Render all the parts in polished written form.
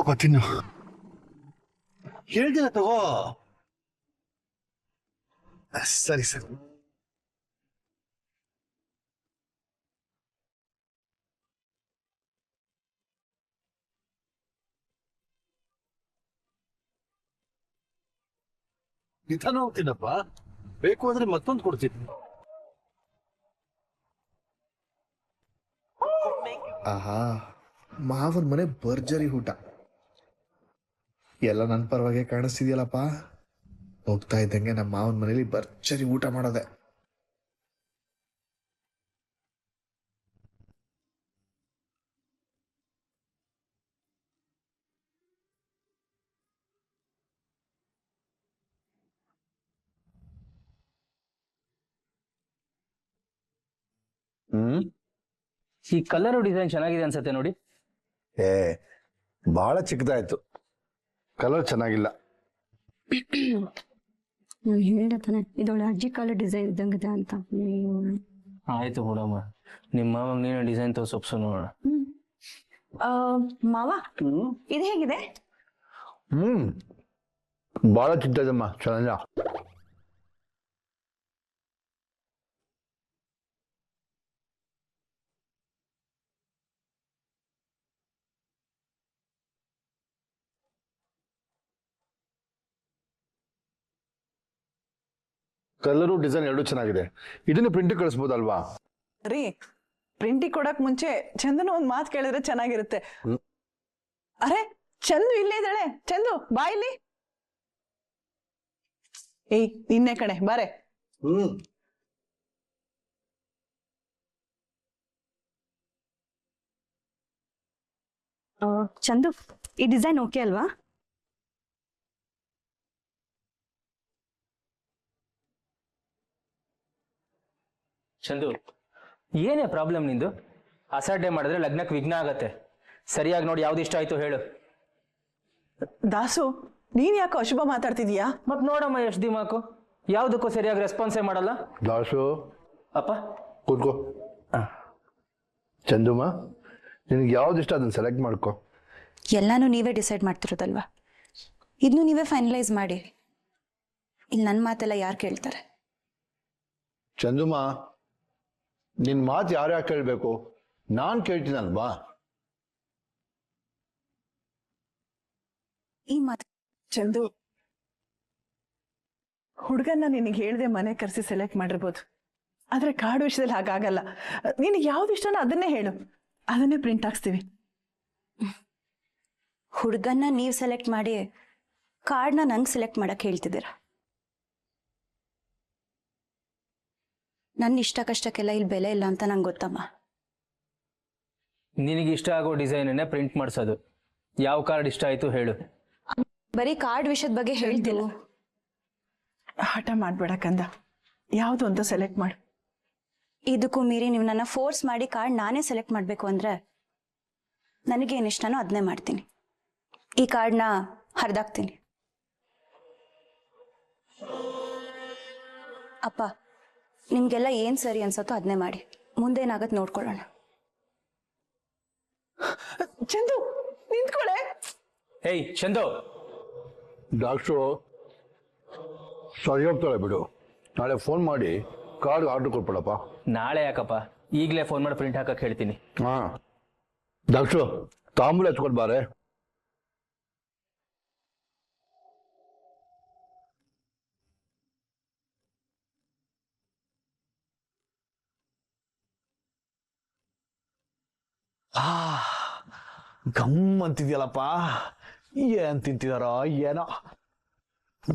ತಗೋಪ್ಪ ತಿನ್ನು. ಹೇಳ್ದಿನ ತಗೋ. ಸರಿ ಸರಿ. ನಿಧಾನ ಹೋಗ್ತೀನಪ್ಪ, ಬೇಕು ಅಂದ್ರೆ ಮತ್ತೊಂದು ಕೊಡ್ತೀನಿ. ಆಹಾ, ಮಾವನ ಮನೆ ಭರ್ಜರಿ ಊಟ ಎಲ್ಲ ನನ್ನ ಪರವಾಗಿ ಕಾಣಿಸ್ತಿದ್ಯಲ್ಲಪ್ಪ. ಹೋಗ್ತಾ ಇದ್ದಂಗೆ ನಮ್ಮ ಮಾವನ ಮನೇಲಿ ಭರ್ಜರಿ ಊಟ ಮಾಡೋದೆ. ಈ ಕಲರ್ ಡಿಸೈನ್ ಚೆನ್ನಾಗಿದೆ ಅನ್ಸತ್ತೆ ನೋಡಿ. ಬಹಳ ಚಿಕ್ಕದಾಯ್ತು, ಕಲರ್ ಚೆನ್ನಾಗಿಲ್ಲ. ಹೇಳ್ತಾನೆ ಇದೊಳ್ಳೆ ಅಜ್ಜಿ ಕಾಲ ಡಿಸೈನ್ ಇದ್ದಂಗಿದೆ ಅಂತ. ಆಯ್ತು ಬಿಡಮ್ಮ, ನಿಮ್ಮ ಮಾವಾಗ ನೀನು ಡಿಸೈನ್ ತೋರ್ಸೊಪ್ಸು ನೋಡೋಣ. ಮಾವ ಇದು ಹೇಗಿದೆ? ಬಹಳ ಚಿಕ್ಕದಮ್ಮ, ಚೆನ್ನಾಗಿಲ್ಲ. ಕಲರು ಡಿಸೈನ್ ಎರಡು ಚೆನ್ನಾಗಿದೆ. ಇದನ್ನ ಪ್ರಿಂಟ್ ಕಳಿಸ್ಬೋದಲ್ವಾ? ರೀ, ಪ್ರಿಂಟಿಗೆ ಕೊಡಕ್ ಮುಂಚೆ ಚಂದನು ಒಂದ್ ಮಾತು ಕೇಳಿದ್ರೆ ಚೆನ್ನಾಗಿರುತ್ತೆ. ಅರೆ, ಚಂದು ಇಲ್ಲೇ ಇದ್ದಾಳೆ. ಚಂದು ಬಾ ಇಲ್ಲಿ. ಏಯ್, ನಿನ್ನೆ ಕಣೆ, ಬಾರೆ. ಚಂದು, ಈ ಡಿಸೈನ್ ಓಕೆ ಅಲ್ವಾ? ಚಂದು, ಏನೇ ಪ್ರಾಬ್ಲಮ್ ನಿಂದು? ಅಸಾಡ್ಡೆ ಮಾಡಿದ್ರೆ ಲಗ್ನಕ್ಕೆ ವಿಘ್ನ ಆಗತ್ತೆ. ಸರಿಯಾಗಿ ನೋಡಿ ಯಾವ್ದು ಇಷ್ಟ ಆಯ್ತು ಹೇಳು. ದಾಸು, ನೀನ್ ಯಾಕೋ ಅಶುಭ ಮಾತಾಡ್ತಿದೀಯಾ? ಮತ್ ನೋಡಮ್ಮ ಎಷ್ಟು ದಿಮಾಕು, ಯಾವ್ದಕ್ಕೂ ಸರಿಯಾಗಿ ರೆಸ್ಪಾನ್ಸೇ ಮಾಡಲ್ಲ. ದಾಸು, ಅಪ್ಪ ಕೂತ್ಕೋ. ಚಂದುಮ್ಮ, ನಿನಗೆ ಯಾವ್ದು ಇಷ್ಟ ಅದನ್ನ ಸೆಲೆಕ್ಟ್ ಮಾಡ್ಕೋ. ಎಲ್ಲಾನು ನೀವೇ ಡಿಸೈಡ್ ಮಾಡ್ತಿರೋದಲ್ವಾ, ಇದನ್ನು ನೀವೇ ಫೈನಲೈಸ್ ಮಾಡಿ. ಇಲ್ಲಿ ನನ್ನ ಮಾತೆಲ್ಲ ಯಾರು ಕೇಳ್ತಾರೆ? ಚಂದುಮ್ಮ, ನಿನ್ ಮಾತು ಯಾರ್ಯಾರು ಕೇಳ್ಬೇಕು? ನಾನ್ ಕೇಳ್ತೀನಲ್ವಾ? ಈ ಮಾತು ಚಂದು, ಹುಡುಗನ್ನ ನಿನಗೆ ಹೇಳ್ದೆ ಮನೆ ಕರೆಸಿ ಸೆಲೆಕ್ಟ್ ಮಾಡಿರ್ಬೋದು, ಆದ್ರೆ ಕಾರ್ಡ್ ವಿಷಯದಲ್ಲಿ ಹಾಗಾಗಲ್ಲ. ನಿನಗೆ ಯಾವ್ದು ಇಷ್ಟನೋ ಅದನ್ನೇ ಹೇಳು, ಅದನ್ನೇ ಪ್ರಿಂಟ್ ಹಾಕ್ಸ್ತೀವಿ. ಹುಡುಗನ್ನ ನೀವು ಸೆಲೆಕ್ಟ್ ಮಾಡಿ ಕಾರ್ಡ್ನ ನಂಗೆ ಸೆಲೆಕ್ಟ್ ಮಾಡಕ್ ಹೇಳ್ತಿದ್ದೀರಾ? ನನ್ನ ಇಷ್ಟ ಕಷ್ಟಕ್ಕೆಲ್ಲ ಇಲ್ಲಿ ಬೆಲೆ ಇಲ್ಲ ಅಂತ ನಂಗೆ ಗೊತ್ತಮ್ಮ. ನಿನಗೆ ಇಷ್ಟ ಆಗೋ ಡಿಸೈನನ್ನೇ ಪ್ರಿಂಟ್ ಮಾಡಿಸೋದು. ಯಾವ ಕಾರ್ಡ್ ಇಷ್ಟ ಆಯ್ತು ಹೇಳು. ಬರೀ ಕಾರ್ಡ್ ವಿಷಯದ ಬಗ್ಗೆ ಹೇಳ್ತಿಲ್ಲ. ಹಠ ಮಾಡ್ಬೇಡ ಕಂದ, ಯಾವುದು ಅಂತ ಸೆಲೆಕ್ಟ್ ಮಾಡು. ಇದಕ್ಕೂ ಮೀರಿ ನೀವು ನನ್ನ ಫೋರ್ಸ್ ಮಾಡಿ ಕಾರ್ಡ್ ನಾನೇ ಸೆಲೆಕ್ಟ್ ಮಾಡಬೇಕು ಅಂದ್ರೆ ನನಗೇನು ಇಷ್ಟನೋ ಅದನ್ನೇ ಮಾಡ್ತೀನಿ. ಈ ಕಾರ್ಡ್ನ ಹರಿದಾಕ್ತೀನಿ. ಅಪ್ಪ, ನಿಮ್ಗೆಲ್ಲ ಏನ್ ಸರಿ ಅನ್ಸತ್ತೋ ಅದನ್ನೇ ಮಾಡಿ. ಮುಂದೇನಾಗತ್ ನೋಡ್ಕೊಳ್ಳೋಣ. ಚಂದು, ನಿಂತ್ಕೊಳೆ. ಹೇಯ್ ಚಂದು, ಡಾಕ್ಟ್ರು ಸರಿ ಹೋಗ್ತಾಳೆ ಬಿಡು. ನಾಳೆ ಫೋನ್ ಮಾಡಿ ಕಾರ್ಡ್ ಆರ್ಡರ್ ಕೊಟ್ಬಿಡಪ್ಪ. ನಾಳೆ ಯಾಕಪ್ಪ, ಈಗಲೇ ಫೋನ್ ಮಾಡಿ ಪ್ರಿಂಟ್ ಹಾಕಕ್ಕೆ ಹೇಳ್ತೀನಿ. ಹಾ, ಡಾಕ್ಟ್ರು ತಾಂಬೂಲ ಎತ್ಕೊಂಡು ಬಾರೆ. ಗಮ್ ಅಂತಿದ್ಯಲ್ಲಪ್ಪ, ಏನ್ ತಿಂತಿದಾರೋ ಏನೋ.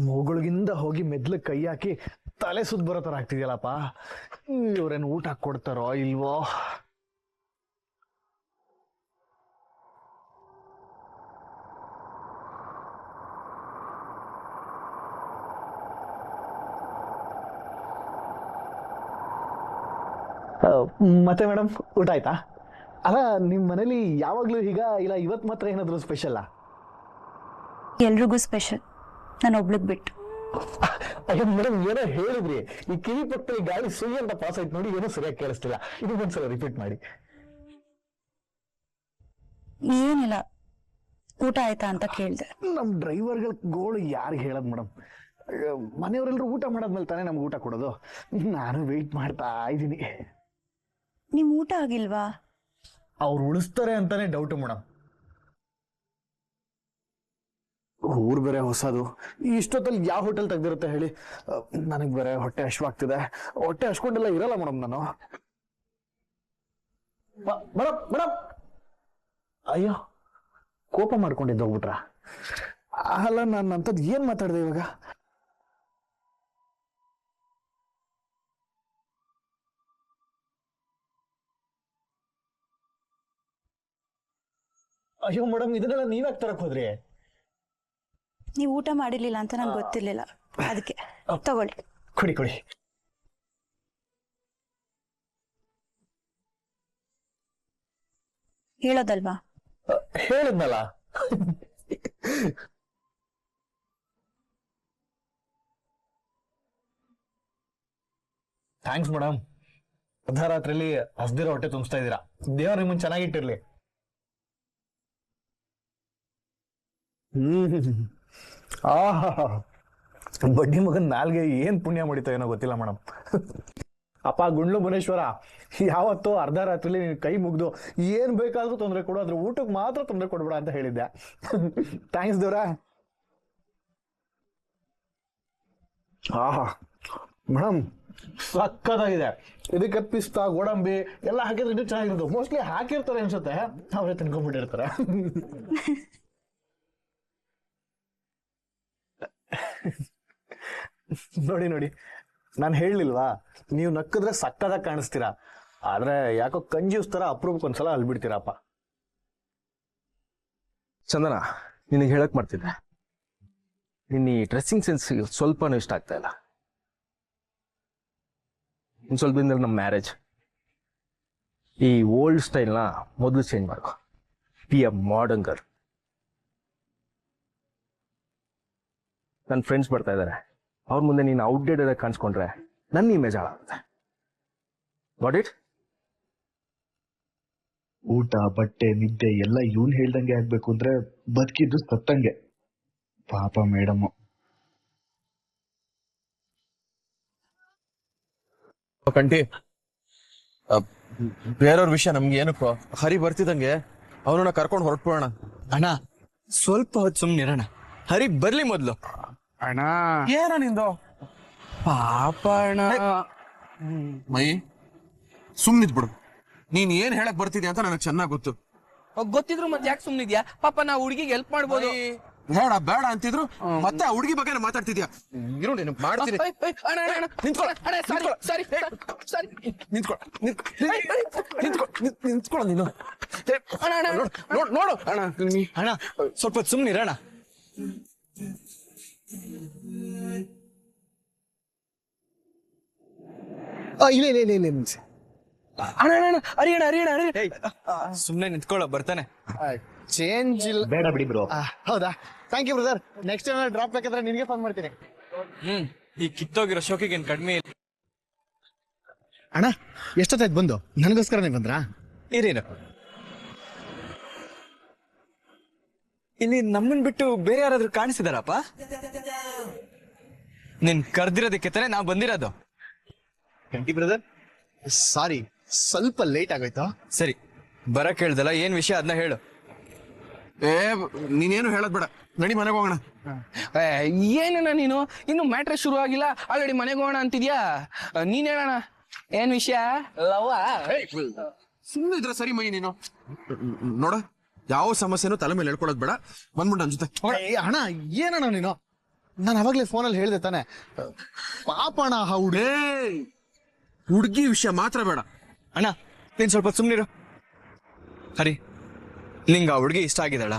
ಮೂಗಳಿಗಿಂದ ಹೋಗಿ ಮೆದ್ಲು ಕೈ ಹಾಕಿ ತಲೆ ಸುತ್ತ ಬರೋ ಥರ ಆಗ್ತಿದ್ಯಲ್ಲಪ್ಪ. ಇವ್ರೇನು ಊಟ ಕೊಡ್ತಾರೋ ಇಲ್ವೋ? ಮತ್ತೆ ಮೇಡಮ್, ಊಟ ಆಯ್ತಾ? ಅಲ್ಲ, ನಿಮ್ಮ ಮನೇಲಿ ಯಾವಾಗ್ಲೂ ಈಗ ಇಲ್ಲ ಇವತ್ತು ಮಾತ್ರ ಏನಾದ್ರು ಸ್ಪೆಷಲ್ಲಾ? ಎಲ್ರಿಗೂ ಸ್ಪೆಷಲ್, ನಾನು ಒಬ್ಳಿಗೆ ಬಿಟ್ಟು. ಅಯ್ಯೋ ಮೇಡಮ್, ಏನೋ ಹೇಳಿದ್ರಿ, ಈ ಕಿವಿ ಪಕ್ಕದಲ್ಲಿ ಗಾಳಿ ಸುಯ್ಯ ಅಂತ ಪಾಸ್ ಆಯ್ತು ನೋಡಿ, ಏನೋ ಸರಿಯಾಗಿ ಕೇಳಿಸ್ತಿಲ್ಲ. ಇದು ಒಂದ್ಸಲ ರಿಪೀಟ್ ಮಾಡಿ. ಏನಿಲ್ಲ, ಊಟ ಆಯ್ತಾ ಅಂತ ಕೇಳ್ದೆ. ನಮ್ಮ ಡ್ರೈವರ್ಗಳ ಗೋಳು ಯಾರಿಗೆ ಹೇಳೋದು ಮೇಡಮ್? ಮನೆಯವರೆಲ್ಲರೂ ಊಟ ಮಾಡಾದ್ಮೇಲೆ ತಾನೇ ನಮ್ಗೆ ಊಟ ಕೊಡೋದು. ನಾನು ವೆಯ್ಟ್ ಮಾಡ್ತಾ ಇದ್ದೀನಿ. ನಿಮ್ ಊಟ ಆಗಿಲ್ವಾ? ಅವ್ರು ಉಳಿಸ್ತಾರೆ ಅಂತಾನೆ ಡೌಟು ಮೇಡಮ್. ಊರ್ ಬೇರೆ ಹೊಸದು, ಇಷ್ಟೊತ್ತಲ್ಲಿ ಯಾವ ಹೋಟೆಲ್ ತೆಗ್ದಿರುತ್ತೆ ಹೇಳಿ? ನನಗೆ ಬೇರೆ ಹೊಟ್ಟೆ ಹಶ್ವಾಗ್ತಿದೆ. ಹೊಟ್ಟೆ ಹಶ್ಕೊಂಡೆಲ್ಲ ಇರಲ್ಲ ಮೇಡಮ್ ನಾನು. ಮೇಡಮ್ ಮೇಡಮ್, ಅಯ್ಯೋ ಕೋಪ ಮಾಡ್ಕೊಂಡಿದ್ದು ಹೋಗ್ಬಿಟ್ರ? ಅಲ್ಲ, ನಾನು ಅಂಥದ್ದು ಏನ್ ಮಾತಾಡಿದೆ ಇವಾಗ? ಅಯ್ಯೋ ಮೇಡಮ್, ಇದನ್ನೆಲ್ಲ ನೀವ್ಯಾಕೆ ತರಕ್ ಹೋದ್ರಿ? ನೀವ್ ಊಟ ಮಾಡಿರ್ಲಿಲ್ಲ ಅಂತ ನಂಗೆ ಗೊತ್ತಿರ್ಲಿಲ್ಲ, ಅದಕ್ಕೆ. ತಗೊಳ್ಳಿ. ಕೊಡಿ ಕೊಡಿ. ಹೇಳೋದಲ್ವಾ? ಹೇಳಿದ್ನಲ್ಲ. Thanks madam. ಅರ್ಧರಾತ್ರಿಲಿ ಹಸ್ದಿರೋ ಹೊಟ್ಟೆ ತುಂಬಿಸ್ತಾ ಇದ್ದೀರಾ. ದೇವ್ರ ನಿಮ್ಮನ್ನ ಚೆನ್ನಾಗಿಟ್ಟಿರ್ಲಿ. ಆಹಾ, ಬಡ್ಡಿ ಮಗನ್ ನಾಲ್ಗೆ ಏನ್ ಪುಣ್ಯ ಮಾಡಿತೋ ಏನೋ ಗೊತ್ತಿಲ್ಲ ಮೇಡಮ್. ಅಪ್ಪ ಗುಂಡ್ಲು ಭುವನೇಶ್ವರ, ಯಾವತ್ತೋ ಅರ್ಧ ರಾತ್ರಿಲಿ ನೀನು ಕೈ ಮುಗ್ದು ಏನ್ ಬೇಕಾದ್ರೂ ತೊಂದರೆ ಕೊಡು, ಅದ್ರ ಊಟಕ್ಕೆ ಮಾತ್ರ ತೊಂದರೆ ಕೊಡ್ಬೇಡ ಅಂತ ಹೇಳಿದ್ದೆ. ಥ್ಯಾಂಕ್ಸ್ ದೇವ್ರ. ಆಹಾ ಮೇಡಮ್, ಸಕ್ಕತ್ತಾಗಿದೆ. ಇದಕ್ಕೆ ಪಿಸ್ತಾ ಗೋಡಂಬಿ ಎಲ್ಲ ಹಾಕಿದ್ರೆ ಇನ್ನೂ ಚೆನ್ನಾಗಿರೋದು. ಮೋಸ್ಟ್ಲಿ ಹಾಕಿರ್ತಾರೆ ಅನ್ಸುತ್ತೆ, ಅವರೇ ತಿನ್ಕೊಂಡ್ಬಿಟ್ಟಿರ್ತಾರೆ. ನೋಡಿ ನೋಡಿ, ನಾನು ಹೇಳಲಿಲ್ವಾ, ನೀವು ನಕ್ಕಿದ್ರೆ ಸಕ್ಕದಾಗಿ ಕಾಣಿಸ್ತೀರಾ, ಆದ್ರೆ ಯಾಕೋ ಕಂಜ್ಯೂಸ್ ತರ ಅಪ್ರೂಪಕ್ಕೊಂದ್ಸಲ ಅಲ್ಬಿಡ್ತೀರಪ್ಪ. ಚಂದನ, ನಿನಗೆ ಹೇಳಕ್ ಮಾಡ್ತಿದ್ದೆ, ನಿನ್ನ ಈ ಡ್ರೆಸ್ಸಿಂಗ್ ಸೆನ್ಸ್ ಸ್ವಲ್ಪನೂ ಇಷ್ಟ ಆಗ್ತಾ ಇಲ್ಲ. ಇನ್ನು ಸ್ವಲ್ಪ ದಿನದಲ್ಲಿ ನಮ್ಮ ಮ್ಯಾರೇಜ್. ಈ ಓಲ್ಡ್ ಸ್ಟೈಲ್ನ ಮೊದಲು ಚೇಂಜ್ ಮಾಡ್ಕೊ. Be a modern girl. ನನ್ನ ಫ್ರೆಂಡ್ಸ್ ಬರ್ತಾ ಇದ್ದಾರೆ, ಅವ್ರ ಮುಂದೆ ನೀನು ಔಟ್ಡೇಟೆಡ್ ಆಗಿ ಕಾಣಿಸ್ಕೊಂಡ್ರೆ ನನ್ನ ಇಮೇಜ್ ಹಾಳಾಗುತ್ತೆ. What it? ಊಟ, ಬಟ್ಟೆ, ನಿದ್ದೆ ಎಲ್ಲ ಇವನ್ ಹೇಳ್ದಂಗೆ ಆಗ್ಬೇಕು ಅಂದ್ರೆ ಬದುಕಿದ್ದು ಸತ್ತಂಗೆ. ಪಾಪ ಮೇಡಮ್. ಕಂಟಿ, ಬೇರೆಯವ್ರ ವಿಷಯ ನಮ್ಗೆ ಏನಕ್ಕೋ? ಹರಿ ಬರ್ತಿದಂಗೆ ಅವನನ್ನ ಕರ್ಕೊಂಡು ಹೊರಟ್ಬಿಡೋಣ. ಅಣ್ಣ ಸ್ವಲ್ಪ ಹೊತ್ತು ಸುಮ್ನಿರೋಣ, ಹರಿ ಬರ್ಲಿ ಮೊದ್ಲು. ಅಣ್ಣ ಏನ ನಿಂದು ಪಾಪ ಅಣ್ಣ. ಮೈ ಸುಮ್ನಿದ್ ಬಿಡು. ನೀನ್ ಏನ್ ಹೇಳಕ್ ಬರ್ತಿದ್ಯಾ ಅಂತ ನನಗೆ ಚೆನ್ನಾಗ್ ಗೊತ್ತು. ಗೊತ್ತಿದ್ರು ಮತ್ತೆ ಯಾಕೆ ಸುಮ್ನಿದ್ಯಾ? ಪಾಪ ನಾ ಹುಡುಗಿಗೆ ಹೆಲ್ಪ್ ಮಾಡ್ಬೋದು. ಬೇಡ ಬೇಡ ಅಂತಿದ್ರು ಮತ್ತೆ ಆ ಹುಡುಗಿ ಬಗ್ಗೆ ಮಾತಾಡ್ತಿದ್ಯಾ? ಇರು, ನೀನು ಮಾಡ್ತೀನಿ. ನಿಂತ್ಕೊಳ್ಳ ನೀನು. ನೋಡು ಅಣ್ಣ, ಅಣ್ಣ ಸ್ವಲ್ಪ ಹೊತ್ತು ಸುಮ್ನಿರೋಣ. ಇಲ್ಲ ಇಲ್ಲ ಇಲ್ಲ ಇಲ್ಲ ಅಣ್ಣ ಅರಿಯಣ ಅರಿಯಣ ಸುಮ್ನೆ ನಿಂತ್ಕೊಳ್ಳೋ, ಬರ್ತಾನೆ. ಚೇಂಜ್ ಇಲ್ಲ. ಬೇಡ ಬಿಡಿ ಬ್ರೋ. ಹೌದಾ? Thank you brother. Next time drop ಬೇಕಾದ್ರೆ ನಿನಗೆ ಫೋನ್ ಮಾಡ್ತೀನಿ. ಈ ಕಿತ್ತೋಗಿರೋ ಶೋಕಿಗೆ ಏನ್ ಕಡಿಮೆ ಇಲ್ಲ. ಅಣ್ಣ ಎಷ್ಟೊತ್ತಾಯ್ತು ಬಂದು? ನನಗೋಸ್ಕರನೇ ಬಂದ್ರಾ? ಇರೇನು ಇಲ್ಲಿ ನಮ್ಮನ್ ಬಿಟ್ಟು ಬೇರೆ ಯಾರಾದ್ರೂ ಕಾಣಿಸಿದಾರಪ್ಪ? ನಿನ್ ಕರ್ದಿರೋದಕ್ಕೆ ತಾನೇ ನಾವು ಬಂದಿರೋದು. Thank you brother. ಸಾರಿ, ಸ್ವಲ್ಪ ಲೇಟ್ ಆಗೋಯ್ತು. ಸರಿ, ಬರಕ್ ಹೇಳ್ದಲ್ಲ, ಏನ್ ವಿಷಯ ಅದನ್ನ ಹೇಳು. ನೀನೇನು ಹೇಳದ್ ಬೇಡ, ನಡಿ ಮನೆಗೆ ಹೋಗೋಣ. ಏನಣ್ಣ ನೀನು ಇನ್ನು ಮ್ಯಾಟ್ರೆ ಶುರು ಆಗಿಲ್ಲ, ಆಲ್ರೆಡಿ ಮನೆಗೆ ಹೋಗೋಣ ಅಂತಿದ್ಯಾ? ನೀನ್ ಹೇಳೋಣ, ಏನ್ ವಿಷಯ? ಸುಮ್ಮನೆ ಇದ್ರೆ ಸರಿ ಮೈ. ನೀನು ನೋಡ, ಯಾವ ಸಮಸ್ಯೆನೂ ತಲೆ ಮೇಲೆ ಹೇಳ್ಕೊಳೋದ್ ಬೇಡ, ಬಂದ್ಬಿಟ್ಟು ನನ್ ಜೊತೆ. ಅಣ್ಣ ಏನಣ್ಣ ನೀನು? ನಾನು ಅವಾಗ್ಲೇ ಫೋನಲ್ಲಿ ಹೇಳ್ದೆ ತಾನೆ, ಪಾಪ ಅಣ್ಣ ಹುಡುಗಿ ವಿಷಯ ಮಾತ್ರ ಬೇಡ. ಅಣ್ಣ ನೀನ್ ಸ್ವಲ್ಪ ಸುಮ್ನಿರು. ಹರಿ, ನಿಂಗ ಆ ಹುಡುಗಿ ಇಷ್ಟ ಆಗಿದ್ದಾಳ?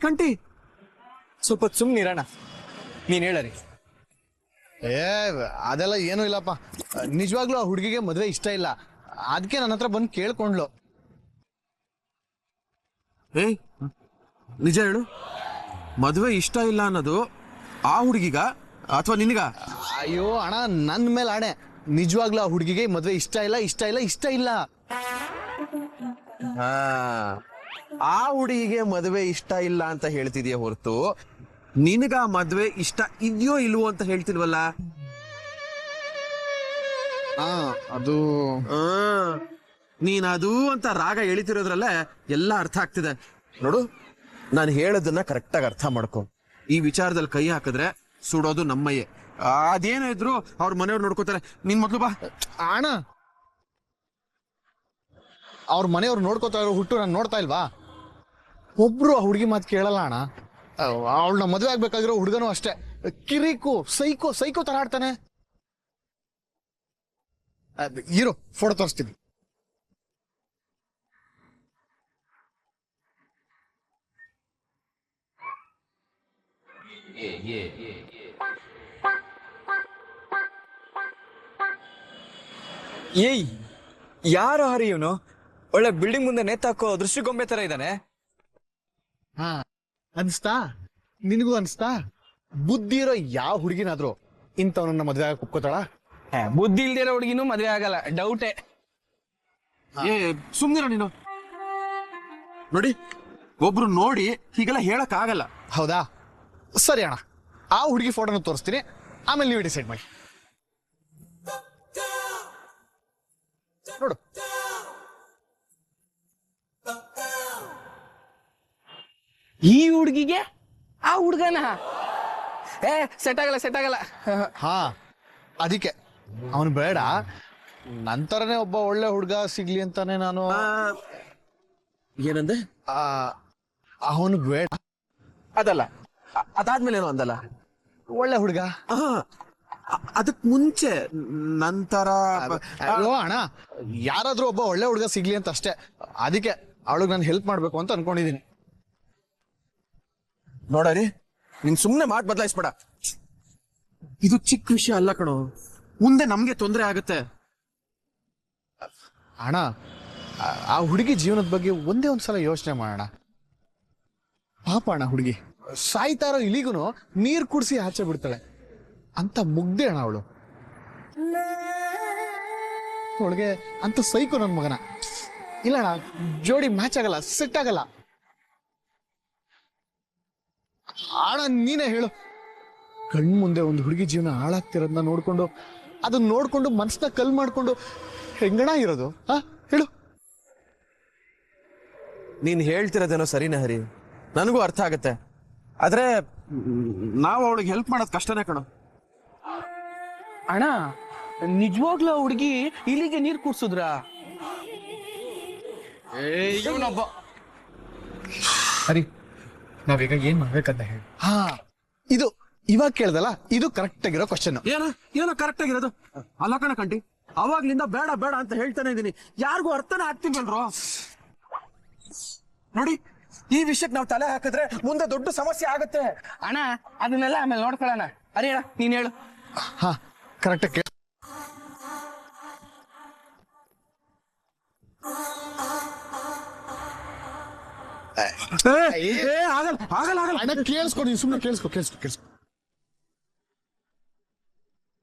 ಕಂಟಿ, ಸ್ವಲ್ಪ ಸುಮ್ನಿರಣ್ಣ. ನೀನ್ ಹೇಳರಿ. ಅದೆಲ್ಲ ಏನೂ ಇಲ್ಲಪ್ಪ. ನಿಜವಾಗ್ಲೂ ಆ ಹುಡುಗಿಗೆ ಮದ್ವೆ ಇಷ್ಟ ಇಲ್ಲ, ಅದಕ್ಕೆ ನನ್ನ ಹತ್ರ ಬಂದು ಕೇಳ್ಕೊಂಡ್ಲು. ನಿಜ ಹೇಳು, ಮದ್ವೆ ಇಷ್ಟ ಇಲ್ಲ ಅನ್ನೋದು ಆ ಹುಡುಗಿಗ ಅಥವಾ ನಿನಗ? ಅಯ್ಯೋ ಅಣ್ಣ, ನನ್ನ ಮೇಲೆ ಆಣೆ, ನಿಜವಾಗ್ಲೂ ಆ ಹುಡುಗಿಗೆ ಮದ್ವೆ ಇಷ್ಟ ಇಲ್ಲ, ಇಷ್ಟ ಇಲ್ಲ, ಇಷ್ಟ ಇಲ್ಲ. ಆ ಹುಡುಗಿಗೆ ಮದುವೆ ಇಷ್ಟ ಇಲ್ಲ ಅಂತ ಹೇಳ್ತಿದ್ಯಾ ಹೊರತು ನಿನಗ ಮದ್ವೆ ಇಷ್ಟ ಇದೆಯೋ ಇಲ್ವೋ ಅಂತ ಹೇಳ್ತಿಲ್ವಲ್ಲ. ಅದು ನೀನ್ ಅದು ಅಂತ ರಾಗ ಎಳಿತಿರೋದ್ರಲ್ಲೇ ಎಲ್ಲ ಅರ್ಥ ಆಗ್ತಿದೆ ನೋಡು. ನಾನು ಹೇಳೋದನ್ನ ಕರೆಕ್ಟಾಗಿ ಅರ್ಥ ಮಾಡ್ಕೊ. ಈ ವಿಚಾರದಲ್ಲಿ ಕೈ ಹಾಕಿದ್ರೆ ಸುಡೋದು ನಮ್ಮಯ್ಯೆ. ಅದೇನೋ ಇದ್ರು ಅವ್ರ ಮನೆಯವ್ರು ನೋಡ್ಕೋತಾರೆ. ನಿನ್ ಮೊದ್ಲು ಬಾ. ಅಣ್ಣ, ಅವ್ರ ಮನೆಯವ್ರು ನೋಡ್ಕೋತಾ ಇರೋ ಹುಟ್ಟು ನಾನು ನೋಡ್ತಾ ಇಲ್ವಾ? ಒಬ್ರು ಆ ಹುಡುಗಿ ಮಾತು ಕೇಳಲ್ಲ ಅಣ್ಣ. ಅವಳನ್ನ ಮದುವೆ ಆಗ್ಬೇಕಾಗಿರೋ ಹುಡುಗನು ಅಷ್ಟೇ ಕಿರಿಕು ಸೈಕೋ ಸೈಕೋ ತರ ಆಡ್ತಾನೆ. ಇರೋ ಫೋಟೋ ತೋರಿಸ್ತೀನಿ. ಏಯ್, ಯಾರು ಹರಿ ಇವನು? ಒಳ್ಳೆ ಬಿಲ್ಡಿಂಗ್ ಮುಂದೆ ನೇತಾಕೋ ದೃಷ್ಟಿಗೊಂಬೆ ತರ ಇದ್ದಾನೆ. ಹಾ, ಅನ್ಸ್ತಾ? ನಿನಗೂ ಅನ್ಸ್ತಾ? ಬುದ್ಧಿ ಇರೋ ಯಾವ ಹುಡುಗಿನಾದ್ರು ಇಂಥವನನ್ನ ಮದುವೆ ಆಗ ಒಪ್ಕೋತಾಳ? ಬುದ್ಧಿ ಇಲ್ದಿರೋ ಹುಡುಗಿನೂ ಮದ್ವೆ ಆಗಲ್ಲ, ಡೌಟೇ. ಸುಮ್ನಿರೋ ನೀನು. ನೋಡಿ, ಒಬ್ರು ನೋಡಿ ಹೀಗೆಲ್ಲ ಹೇಳಕ್ ಆಗಲ್ಲ. ಹೌದಾ? ಸರಿ ಅಣ್ಣ, ಆ ಹುಡುಗಿ ಫೋಟೋನ ತೋರಿಸ್ತೀನಿ, ಆಮೇಲೆ ನೀವು ಡಿಸೈಡ್ ಮಾಡಿ. ನೋಡು, ಈ ಹುಡುಗಿಗೆ ಆ ಹುಡುಗನ ಸೆಟ್ ಆಗಲ್ಲ, ಸೆಟ್ ಆಗಲ್ಲ. ಹಾ, ಅದಕ್ಕೆ ಅವನು ಬೇಡ, ನಂತರನೇ ಒಬ್ಬ ಒಳ್ಳೆ ಹುಡುಗ ಸಿಗ್ಲಿ ಅಂತಾನೆ ನಾನು. ಏನಂದೆ? ಅವನು ಬೇಡ. ಅದಲ್ಲ, ಅದಾದ್ಮೇಲೆ ಏನೋ ಅಂದಲ್ಲ. ಒಳ್ಳೆ ಹುಡುಗ. ಅದಕ್ ಮುಂಚೆ ನಂತರ ಅಣ್ಣ, ಯಾರಾದ್ರೂ ಒಬ್ಬ ಒಳ್ಳೆ ಹುಡುಗ ಸಿಗ್ಲಿ ಅಂತ ಅಷ್ಟೇ. ಅದಕ್ಕೆ ಅವಳಿಗೆ ನಾನು ಹೆಲ್ಪ್ ಮಾಡ್ಬೇಕು ಅಂತ ಅನ್ಕೊಂಡಿದೀನಿ. ನೋಡರಿ, ನಿನ್ ಸುಮ್ನೆ ಮಾತು ಬದಲಾಯಿಸ್ಬೇಡ. ಇದು ಚಿಕ್ಕ ವಿಷಯ ಅಲ್ಲ ಕಣೋ, ಮುಂದೆ ನಮ್ಗೆ ತೊಂದರೆ ಆಗುತ್ತೆ. ಅಣ್ಣ, ಆ ಹುಡುಗಿ ಜೀವನದ ಬಗ್ಗೆ ಒಂದೇ ಒಂದ್ಸಲ ಯೋಚನೆ ಮಾಡೋಣ. ಪಾಪ ಅಣ್ಣ, ಹುಡುಗಿ ಸಾಯ್ತಾ ಇರೋ ಇಲಿಗೂ ನೀರ್ ಕುಡಿಸಿ ಆಚೆ ಬಿಡ್ತಾಳೆ ಅಂತ ಮುಗ್ದೆ ಅಣ್ಣ ಅವಳು. ಅವಳಿಗೆ ಅಂತ ಸೈಕೋ ನನ್ ಮಗನ. ಇಲ್ಲ ಅಣ್ಣ, ಜೋಡಿ ಮ್ಯಾಚ್ ಆಗಲ್ಲ, ಸೆಟ್ ಆಗಲ್ಲ. ಅಣ್ಣ ನೀನೇ ಹೇಳು, ಕಣ್ ಮುಂದೆ ಒಂದು ಹುಡುಗಿ ಜೀವನ ಹಾಳಾಗ್ತಿರೋದನ್ನ ನೋಡ್ಕೊಂಡು, ಅದನ್ನ ನೋಡ್ಕೊಂಡು ಮನ್ಸನ್ನ ಕಲ್ ಮಾಡ್ಕೊಂಡು ಹೆಂಗಣ ಇರೋದು? ಹೇಳು. ನೀನ್ ಹೇಳ್ತಿರೋದೇನೋ ಸರಿನೇ ಹರಿ, ನನಗೂ ಅರ್ಥ ಆಗತ್ತೆ. ಆದ್ರೆ ನಾವು ಅವಳಿಗೆ ಹೆಲ್ಪ್ ಮಾಡೋದ್ ಕಷ್ಟನೇ ಕಣೋ. ಅಣ್ಣ, ನಿಜವಾಗ್ಲೂ ಹುಡುಗಿ ಇಲ್ಲಿಗೆ ನೀರ್ ಕುಡ್ಸುದ್ರ? ಹರಿ, ನಾವೀಗ ಏನ್ ಮಾಡ್ಬೇಕಂತ ಹೇಳಿ. ಹಾ, ಇದು ಇವಾಗ ಕೇಳ್ದಲ್ಲ, ಇದು ಕರೆಕ್ಟ್ ಆಗಿರೋ ಕ್ವಶನ್. ಏನೋ ಕರೆಕ್ಟ್ ಆಗಿರೋದು ಅಲ್ಲ ಕಣ ಕಂಟಿ. ಅವಾಗ್ಲಿಂದ ಬೇಡ ಬೇಡ ಅಂತ ಹೇಳ್ತಾನೆ ಇದೀನಿ, ಯಾರಿಗೂ ಅರ್ಥನೇ ಆಗ್ತಿಲ್ವಲ್ರೋ. ನೋಡಿ, ಈ ವಿಷಯಕ್ಕೆ ನಾವು ತಲೆ ಹಾಕಿದ್ರೆ ಮುಂದೆ ದೊಡ್ಡ ಸಮಸ್ಯೆ ಆಗತ್ತೆ. ಅಣ್ಣ, ಅದನ್ನೆಲ್ಲ ಆಮೇಲೆ ನೋಡ್ಕೊಳ್ಳೋಣ. ಅರಿ ಅಣ್ಣ, ನೀನ್ ಹೇಳು. ಹಾ, ಕರೆಕ್ಟ್ ಆಗಿ ಆಗಲ್ಲ ಆಗಲ್ಲ ಆಗಲ್ಲ. ಕೇಳಿಸ್ಕೊಡಿ, ಸುಮ್ಮನೆ ಕೇಳಿಸ್ಕೊ.